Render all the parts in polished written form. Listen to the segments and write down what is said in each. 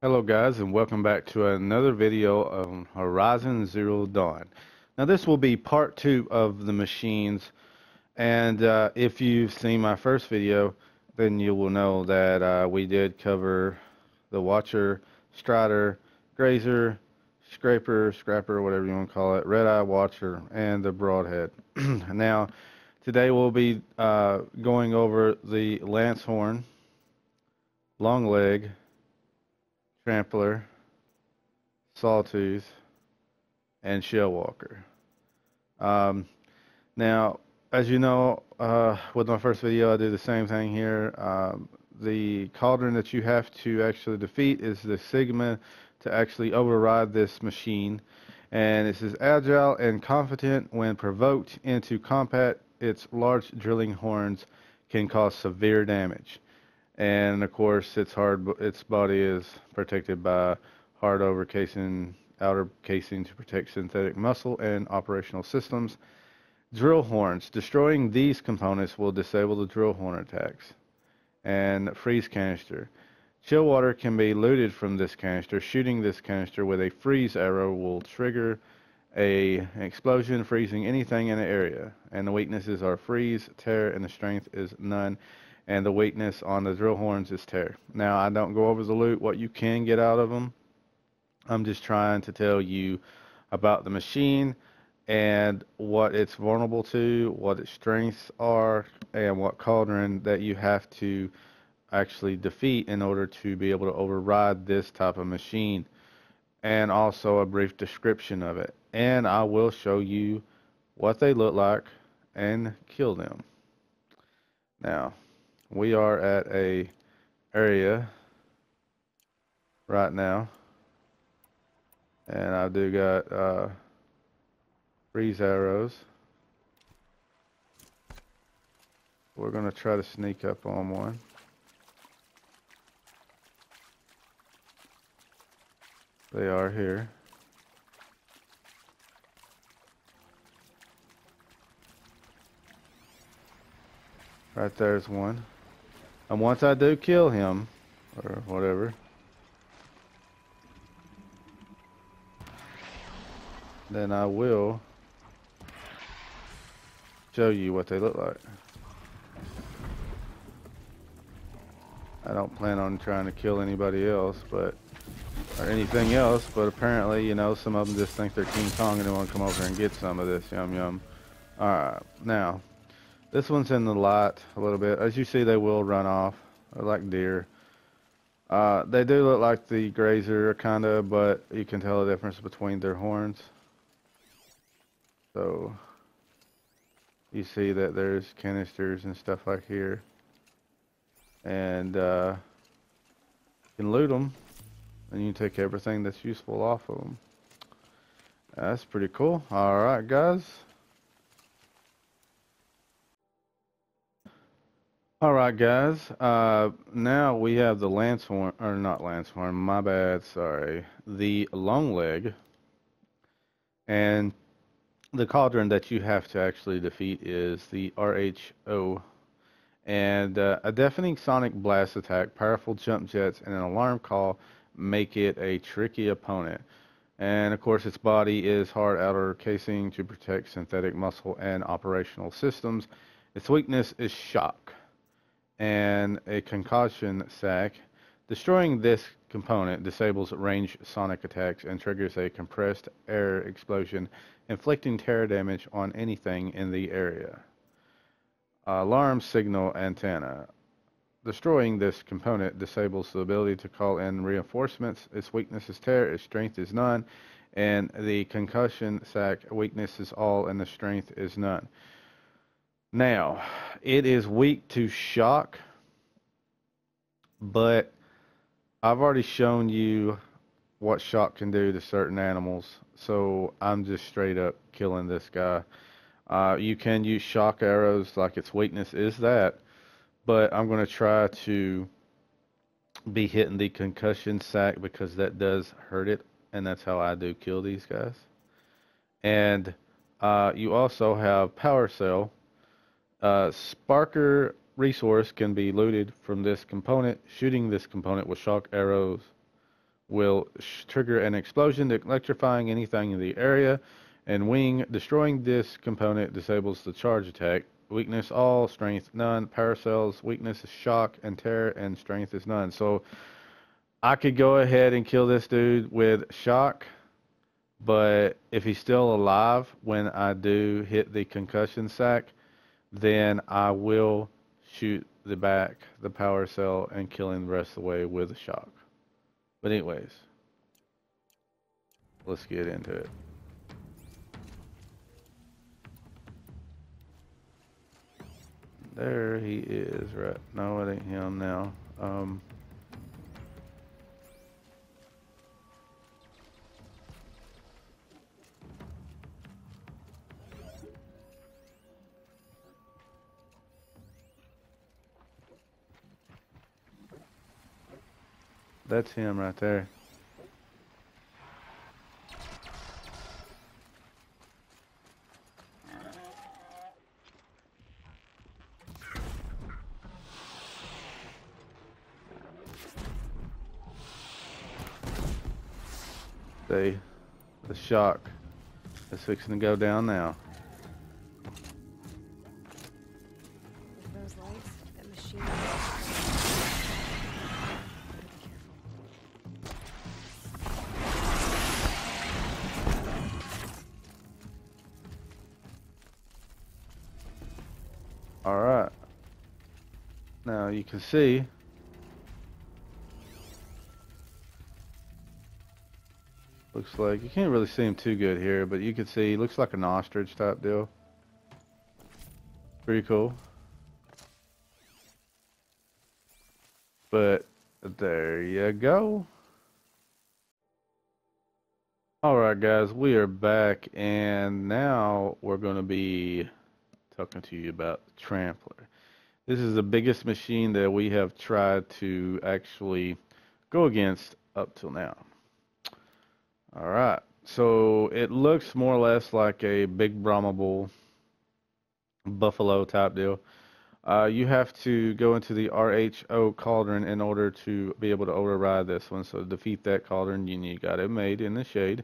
Hello guys, and welcome back to another video of Horizon Zero Dawn. Now this will be part 2 of the machines, and if you've seen my first video, then you will know that we did cover the Watcher, Strider, Grazer, Scraper, whatever you want to call it, Red-Eye Watcher, and the Broadhead. Now today we'll be going over the Lancehorn, Longleg, Trampler, Sawtooth, and Shellwalker. Um, Now, as you know, with my first video, I do the same thing here. The cauldron that you have to actually defeat is the Sigma to actually override this machine. And it says agile and confident when provoked into combat, its large drilling horns can cause severe damage. And of course, its body is protected by hard over casing, outer casing to protect synthetic muscle and operational systems. Drill horns. Destroying these components will disable the drill horn attacks. And freeze canister. Chill water can be looted from this canister. Shooting this canister with a freeze arrow will trigger an explosion, freezing anything in the area. And the weaknesses are freeze, tear, and the strength is none. And the weakness on the drill horns is tear. Now, I don't go over the loot, what you can get out of them. I'm just trying to tell you about the machine and what it's vulnerable to, what its strengths are, and what cauldron that you have to actually defeat in order to be able to override this type of machine, and also a brief description of it. And I will show you what they look like and kill them. Now, we are at a area right now, and I do got freeze arrows. We're gonna try to sneak up on one. They are here. Right there's one. And once I do kill him, or whatever, then I will show you what they look like. I don't plan on trying to kill anybody else, or anything else, but apparently, you know, some of them just think they're King Kong and they want to come over here and get some of this. Yum yum. Alright, now, this one's in the light a little bit. As you see, they will run off. They're like deer. They do look like the grazer, kind of, but you can tell the difference between their horns. So, you see that there's canisters and stuff like here. And, you can loot them, and you can take everything that's useful off of them. That's pretty cool. Alright, guys. Alright, guys. Now we have the Lancehorn, or not Lancehorn, my bad, sorry. The Longleg. And the cauldron that you have to actually defeat is the RHO. And a deafening sonic blast attack, powerful jump jets, and an alarm call make it a tricky opponent. And of course, its body is hard outer casing to protect synthetic muscle and operational systems. Its weakness is shock and a concussion sac. Destroying this component disables range sonic attacks and triggers a compressed air explosion, inflicting terror damage on anything in the area. Alarm signal antenna. Destroying this component disables the ability to call in reinforcements. Its weakness is tear, its strength is none, and the concussion sac weakness is all, and the strength is none. Now, it is weak to shock, but I've already shown you what shock can do to certain animals, so I'm just straight up killing this guy. You can use shock arrows, like its weakness is that, but I'm going to try to be hitting the concussion sac because that does hurt it, and that's how I do kill these guys. And you also have power cell. Sparker resource can be looted from this component. Shooting this component with shock arrows will trigger an explosion, electrifying anything in the area. And wing, destroying this component disables the charge attack. Weakness all, strength none. Power cells, weakness is shock and tear, and strength is none. So I could go ahead and kill this dude with shock, but if he's still alive when I do hit the concussion sack, then I will shoot the power cell, and kill him the rest of the way with a shock. But anyways, let's get into it. There he is, right? No, it ain't him now. That's him right there. The shock is fixing to go down now. Those lights, that machine. All right. Now you can see looks like you can't really see him too good here, but you can see he looks like an ostrich type deal. Pretty cool. But there you go. Alright guys, we are back, and now we're going to be talking to you about the trampler. This is the biggest machine that we have tried to actually go against up till now. Alright, so it looks more or less like a big Brahma bull, buffalo type deal. You have to go into the RHO cauldron in order to be able to override this one. So to defeat that cauldron, you got it made in the shade.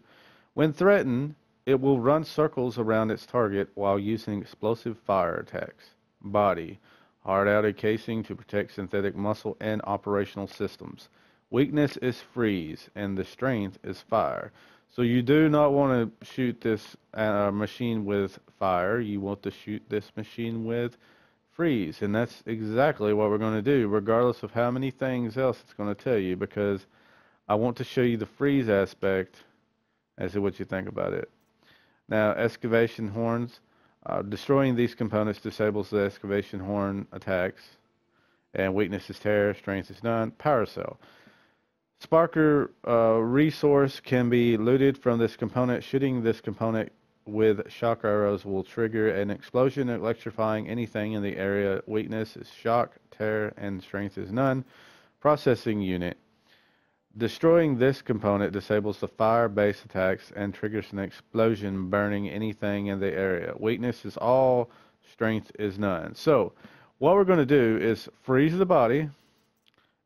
When threatened, it will run circles around its target while using explosive fire attacks. Body, hard-outed casing to protect synthetic muscle and operational systems. Weakness is freeze, and the strength is fire. So you do not want to shoot this machine with fire. You want to shoot this machine with freeze, and that's exactly what we're going to do, regardless of how many things else it's going to tell you, because I want to show you the freeze aspect as to what you think about it. Now, excavation horns. Destroying these components disables the excavation horn attacks, and weakness is tear, strength is none. Power cell. Sparker resource can be looted from this component. Shooting this component with shock arrows will trigger an explosion, electrifying anything in the area. Weakness is shock, tear, and strength is none. Processing unit. Destroying this component disables the fire-based attacks and triggers an explosion, burning anything in the area. Weakness is all, strength is none. So what we're going to do is freeze the body,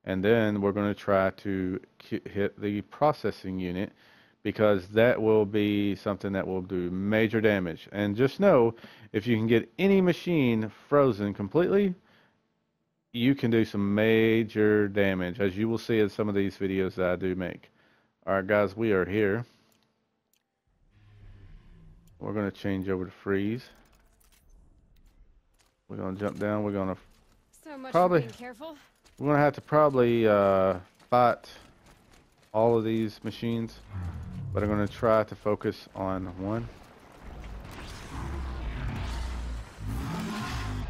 and then we're going to try to hit the processing unit, because that will be something that will do major damage. And just know, if you can get any machine frozen completely, you can do some major damage, as you will see in some of these videos that I do make. Alright guys, we are here. We're going to change over to freeze. We're going to jump down. We're going to probably... For being careful. We're going to have to probably fight all of these machines, but I'm going to try to focus on one.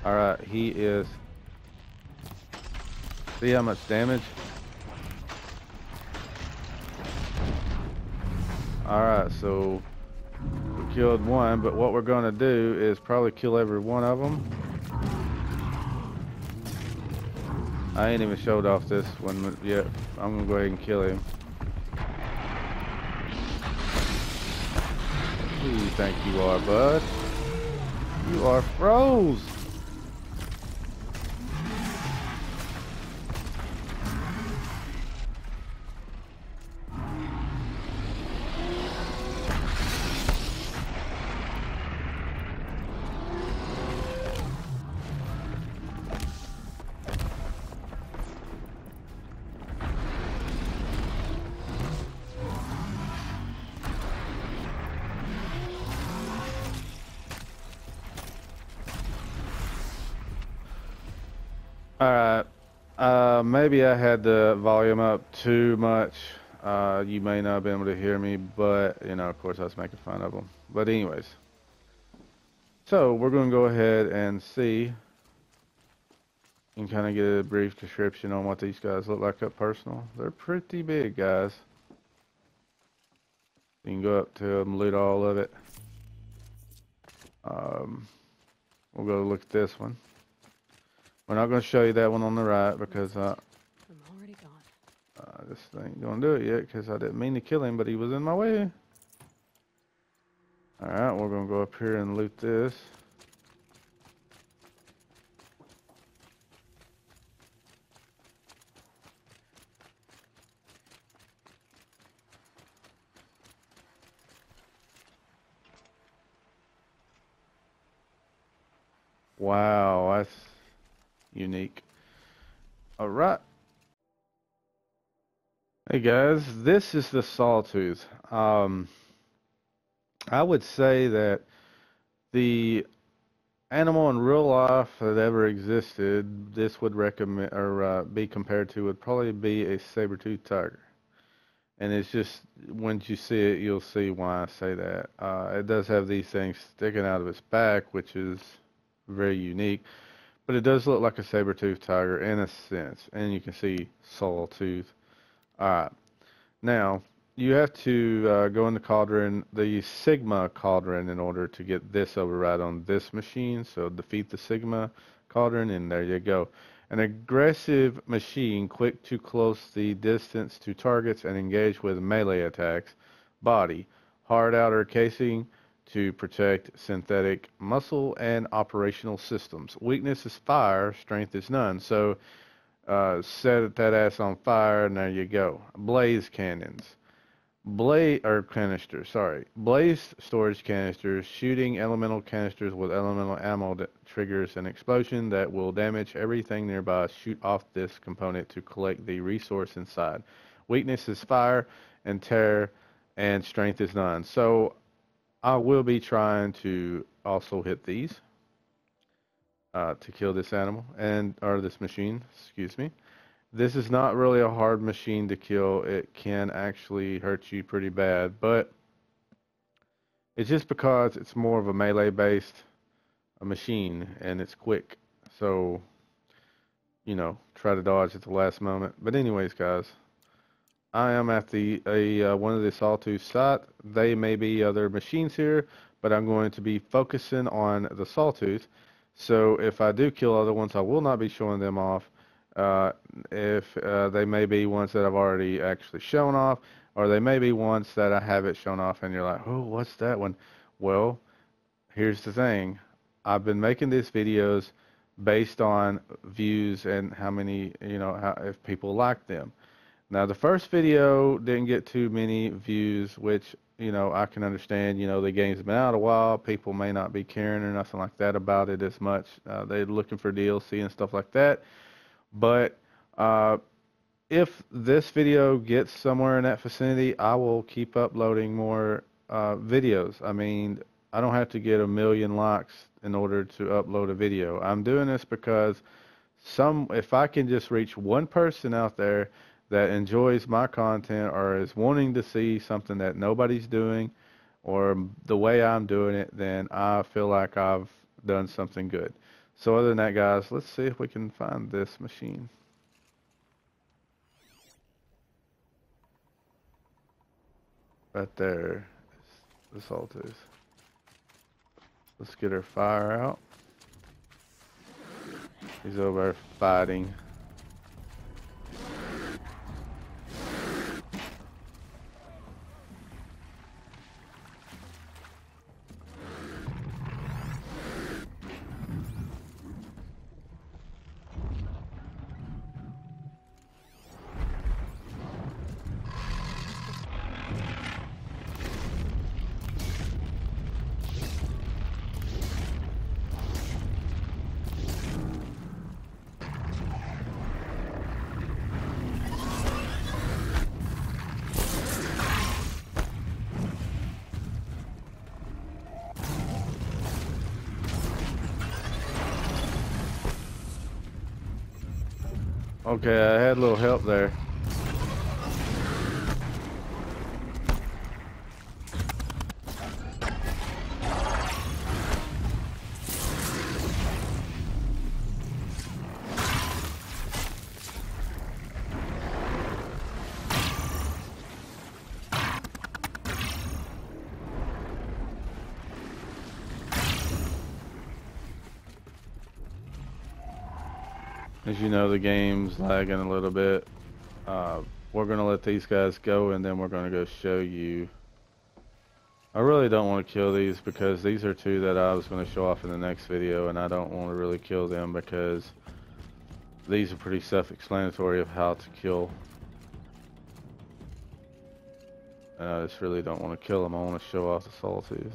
Alright, he is... See how much damage? Alright, so we killed one, but what we're going to do is probably kill every one of them. I ain't even showed off this one yet. I'm gonna go ahead and kill him. Who do you think you are, bud? You are froze. Alright. Maybe I had the volume up too much. You may not have been able to hear me, but, you know, of course I was making fun of them. But anyways. So, we're going to go ahead and see and kind of get a brief description on what these guys look like up personal. They're pretty big, guys. You can go up to them, loot all of it. We'll go look at this one. We're not going to show you that one on the right because I'm already gone. this ain't going to do it yet because I didn't mean to kill him, but he was in my way. Alright, we're going to go up here and loot this. Wow, that's unique. Alright. Hey guys, this is the Sawtooth. I would say that the animal in real life that ever existed, this would recommend or be compared to would probably be a saber-toothed tiger. And it's just, once you see it, you'll see why I say that. It does have these things sticking out of its back, which is very unique. But it does look like a saber-toothed tiger in a sense. And you can see Sawtooth. Alright. Now, you have to go in the cauldron, the Sigma cauldron, in order to get this override on this machine. So defeat the Sigma cauldron, and there you go. An aggressive machine, quick to close the distance to targets and engage with melee attacks. Body, hard outer casing to protect synthetic muscle and operational systems. Weakness is fire, strength is none. So set that ass on fire, and there you go. Blaze cannons. Canisters, sorry. Blaze storage canisters, shooting elemental canisters with elemental ammo that triggers an explosion that will damage everything nearby. Shoot off this component to collect the resource inside. Weakness is fire and terror, and strength is none. So I will be trying to also hit these to kill this animal or this machine, excuse me. This is not really a hard machine to kill. It can actually hurt you pretty bad, but it's just because it's more of a melee-based machine and it's quick. So, you know, try to dodge at the last moment. But anyways, guys, I am at the one of the Sawtooth site. They may be other machines here, but I'm going to be focusing on the Sawtooth. So if I do kill other ones, I will not be showing them off. If they may be ones that I've already actually shown off, or they may be ones that I have it shown off and you're like, oh, what's that one? Well, here's the thing. I've been making these videos based on views and how many, you know, if people like them. Now, the first video didn't get too many views, which, you know, I can understand. You know, the game's been out a while. People may not be caring or nothing like that about it as much. They're looking for DLC and stuff like that. But if this video gets somewhere in that vicinity, I will keep uploading more videos. I mean, I don't have to get 1 million likes in order to upload a video. I'm doing this because if I can just reach one person out there that enjoys my content or is wanting to see something that nobody's doing or the way I'm doing it, then I feel like I've done something good. So other than that, guys, let's see if we can find this machine. Right there is the Sawtooth. Let's get her fire out. He's over there fighting. Okay, I had a little help there. As you know, the game's lagging a little bit. We're gonna let these guys go, and then we're gonna go show you. I really don't want to kill these because these are two that I was going to show off in the next video, and I don't want to really kill them because these are pretty self-explanatory of how to kill. And I just really don't want to kill them. I want to show off the Sawtooth.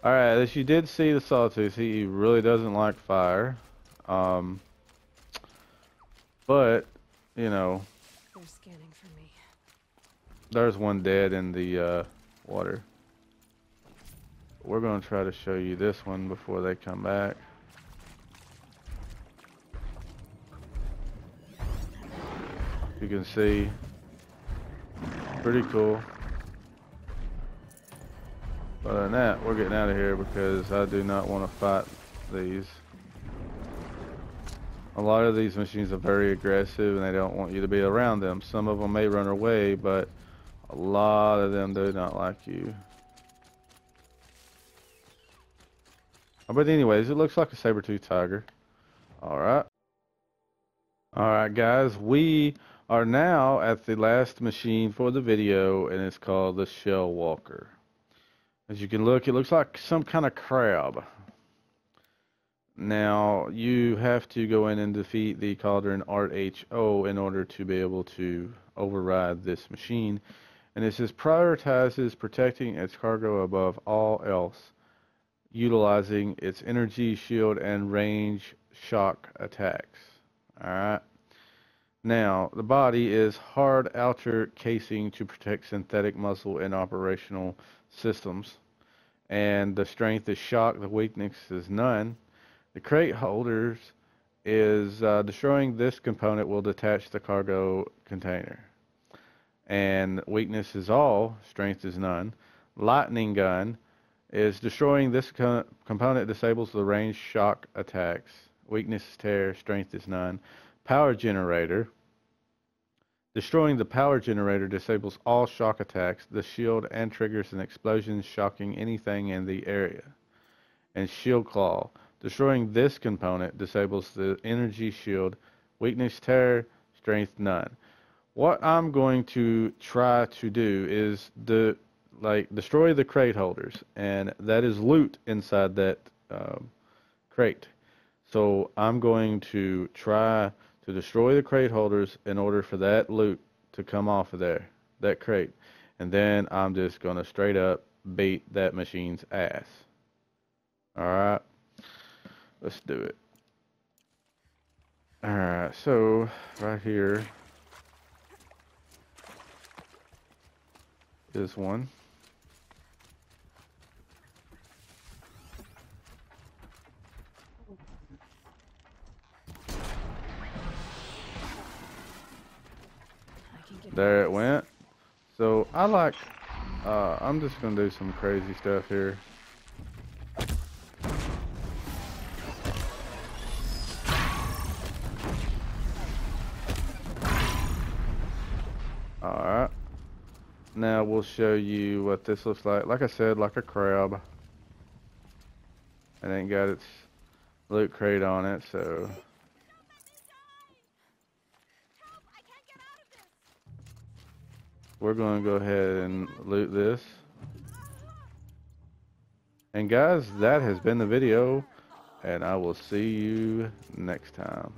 Alright, as you did see the Sawtooth, he really doesn't like fire. But, you know, They're scanning for me. there's one dead in the water. We're going to try to show you this one before they come back. You can see, pretty cool. But other than that, we're getting out of here because I do not want to fight these. A lot of these machines are very aggressive and they don't want you to be around them. Some of them may run away, but a lot of them do not like you. But anyways, it looks like a saber-toothed tiger. Alright. Alright guys, we are now at the last machine for the video, and it's called the Shell Walker. As you can look, it looks like some kind of crab. Now, you have to go in and defeat the Cauldron RHO in order to be able to override this machine. And it says prioritizes protecting its cargo above all else, utilizing its energy shield and range shock attacks. Alright. Now, the body is hard outer casing to protect synthetic muscle and operational systems. And the strength is shock, the weakness is none. The crate holders is destroying this component will detach the cargo container. And weakness is all, strength is none. Lightning gun is destroying this component disables the range shock attacks. Weakness is tear, strength is none. Power generator. Destroying the power generator disables all shock attacks. The shield and triggers an explosion shocking anything in the area. And shield claw. Destroying this component disables the energy shield. Weakness tear, strength none. What I'm going to try to do is destroy the crate holders, and that is loot inside that crate. So I'm going to try to destroy the crate holders in order for that loot to come off of there, that crate. And then I'm just going to straight up beat that machine's ass. Alright, let's do it. Alright, so right here is one. There it went. So I like, I'm just gonna do some crazy stuff here. Alright. Now we'll show you what this looks like. Like I said, like a crab. It ain't got its loot crate on it, so. We're going to go ahead and loot this. And guys, that has been the video, and I will see you next time.